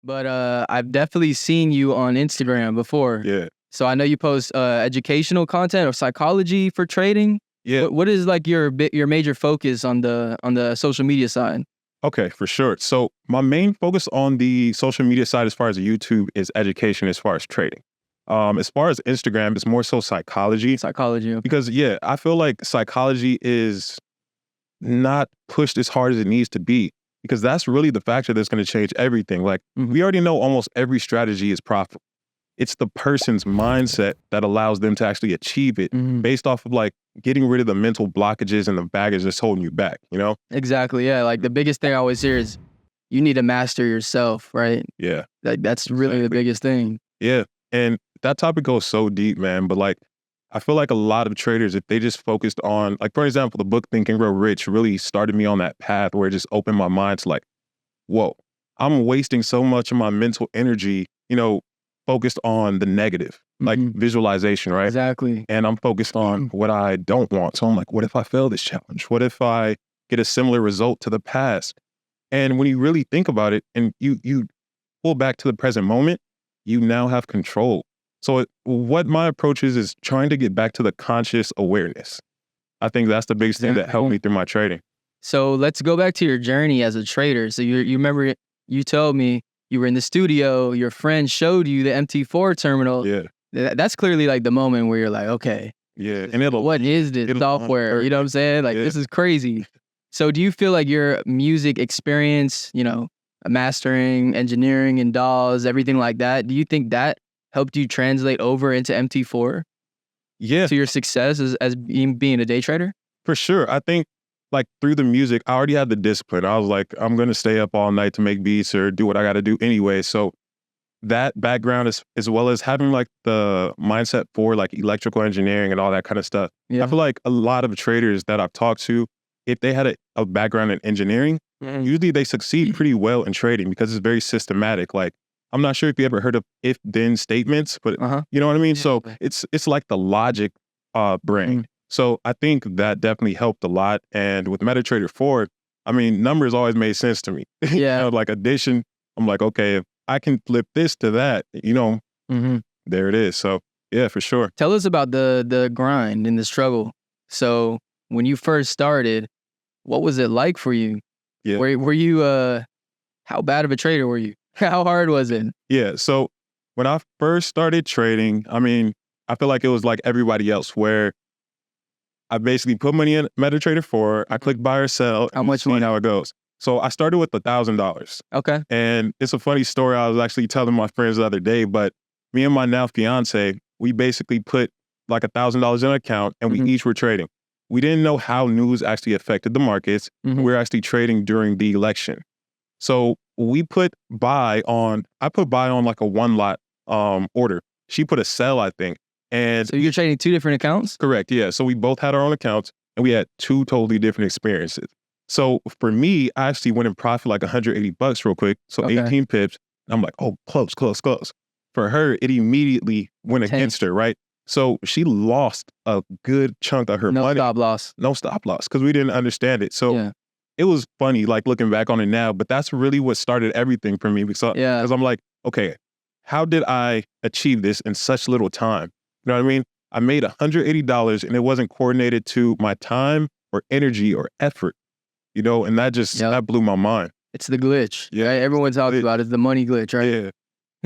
but I've definitely seen you on Instagram before. Yeah. So I know you post educational content or psychology for trading. Yeah. What is like your major focus on the social media side? Okay, for sure. So my main focus on the social media side as far as YouTube is education as far as trading. As far as Instagram, it's more so psychology. Psychology. Okay. Because I feel like psychology is not pushed as hard as it needs to be, because that's really the factor that's going to change everything. Like we already know almost every strategy is profitable. It's the person's mindset that allows them to actually achieve it based off of like getting rid of the mental blockages and the baggage that's holding you back, Exactly. Yeah. Like the biggest thing I always hear is you need to master yourself, right? Yeah. Like that's really the biggest thing. Yeah. And that topic goes so deep, man. But like, I feel like a lot of traders, if they just focused on, like, for example, the book Think and Grow Rich really started me on that path where it just opened my mind to like, whoa, I'm wasting so much of my mental energy, focused on the negative, like visualization, right? Exactly. And I'm focused on what I don't want. So I'm like, what if I fail this challenge? What if I get a similar result to the past? And when you really think about it and you pull back to the present moment, you now have control. So what my approach is trying to get back to the conscious awareness. I think that's the biggest thing that helped me through my trading. So let's go back to your journey as a trader. So you remember you told me you were in the studio, your friend showed you the MT4 terminal. Yeah. That's clearly like the moment where you're like, okay, yeah, and what is this software? You know what I'm saying? Like, this is crazy. So do you feel like your music experience, mastering, engineering and DAWs, everything like that, do you think that helped you translate over into MT4? Yeah. To your success as being a day trader? For sure. I think like through the music, I already had the discipline. I was like, I'm going to stay up all night to make beats or do what I got to do anyway. So that background as well as having like the mindset for like electrical engineering and all that kind of stuff. Yeah. I feel like a lot of traders that I've talked to, if they had a background in engineering, usually they succeed pretty well in trading because it's very systematic. Like, I'm not sure if you ever heard of if-then statements, but you know what I mean? So it's like the logic brain. So I think that definitely helped a lot. And with MetaTrader 4, I mean, numbers always made sense to me. Yeah. Like addition, I'm like, okay, if I can flip this to that, there it is. So yeah, for sure. Tell us about the grind and the struggle. So when you first started, what was it like for you? Yeah. Were you, how bad of a trader were you? How hard was it? Yeah. So when I first started trading, I mean, I feel like it was like everybody else where I basically put money in MetaTrader 4, I click buy or sell, How much see money? how it goes. So I started with $1,000. Okay. And it's a funny story I was actually telling my friends the other day, but me and my now fiance, we basically put like $1,000 in an account and we each were trading. We didn't know how news actually affected the markets. We were actually trading during the election. So we put buy on, I put buy on like a one lot order. She put a sell, I think. And so you're trading two different accounts? Correct, yeah. So we both had our own accounts and we had two totally different experiences. So for me, I actually went in profit like $180 real quick. So 18 pips. And I'm like, oh, close. For her, it immediately went against her, right? So she lost a good chunk of her money. No stop loss, because we didn't understand it. So it was funny, like looking back on it now, but that's really what started everything for me. Because I'm like, okay, how did I achieve this in such little time? You know what I mean? I made $180 and it wasn't coordinated to my time or energy or effort, and that just, that blew my mind. It's the glitch. Yeah. Right? Everyone talks about it. It's the money glitch, right?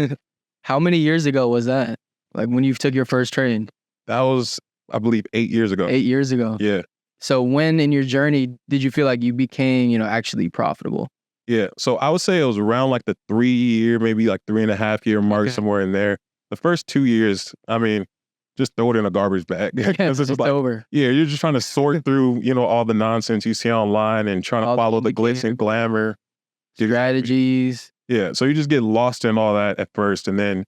Yeah. How many years ago was that? Like when you took your first trade? That was, I believe, 8 years ago. 8 years ago. Yeah. So when in your journey did you feel like you became, actually profitable? Yeah. So I would say it was around like the 3 year, maybe like 3.5 year mark, somewhere in there. The first 2 years, I mean, just throw it in a garbage bag. It's just like, over. Yeah, you're just trying to sort through, all the nonsense you see online and trying to follow the glitz and glamour. Strategies. Yeah, so you just get lost in all that at first. And then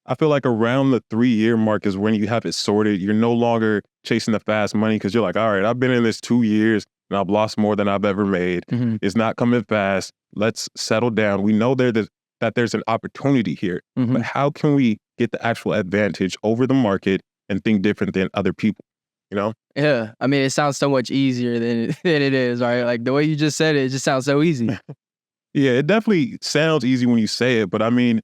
I feel like around the 3 year mark is when you have it sorted. You're no longer chasing the fast money because you're like, all right, I've been in this 2 years and I've lost more than I've ever made. It's not coming fast. Let's settle down. We know that there's an opportunity here, but how can we get the actual advantage over the market and think different than other people, Yeah. I mean, it sounds so much easier than it is, right? Like the way you just said it, it just sounds so easy. Yeah, it definitely sounds easy when you say it, but I mean,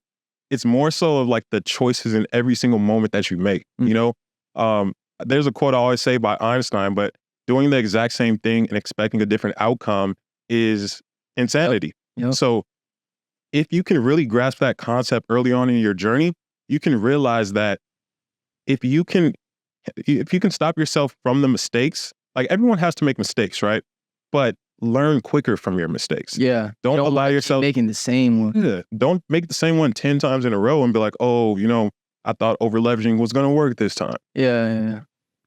it's more so of like the choices in every single moment that you make. Mm. You know, there's a quote I always say by Einstein, but doing the exact same thing and expecting a different outcome is insanity. Yep. So if you can really grasp that concept early on in your journey, you can realize that if you can stop yourself from the mistakes, like everyone has to make mistakes, right? But learn quicker from your mistakes. Yeah. Don't allow yourself making the same one. Yeah, don't make the same one 10 times in a row and be like, oh, I thought over leveraging was going to work this time. Yeah.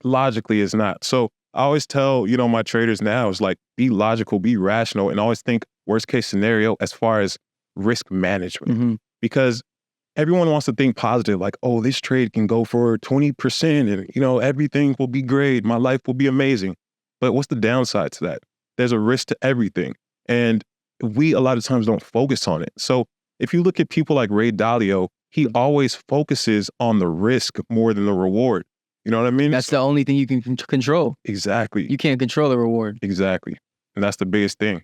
Logically, it's not. So I always tell, my traders now is like, be logical, be rational, and always think worst case scenario as far as risk management. Mm-hmm. Because everyone wants to think positive, like, oh, this trade can go for 20% and, everything will be great. My life will be amazing. But what's the downside to that? There's a risk to everything. And we a lot of times don't focus on it. So if you look at people like Ray Dalio, he always focuses on the risk more than the reward. You know what I mean? That's the only thing you can control. Exactly. You can't control the reward. Exactly. And that's the biggest thing.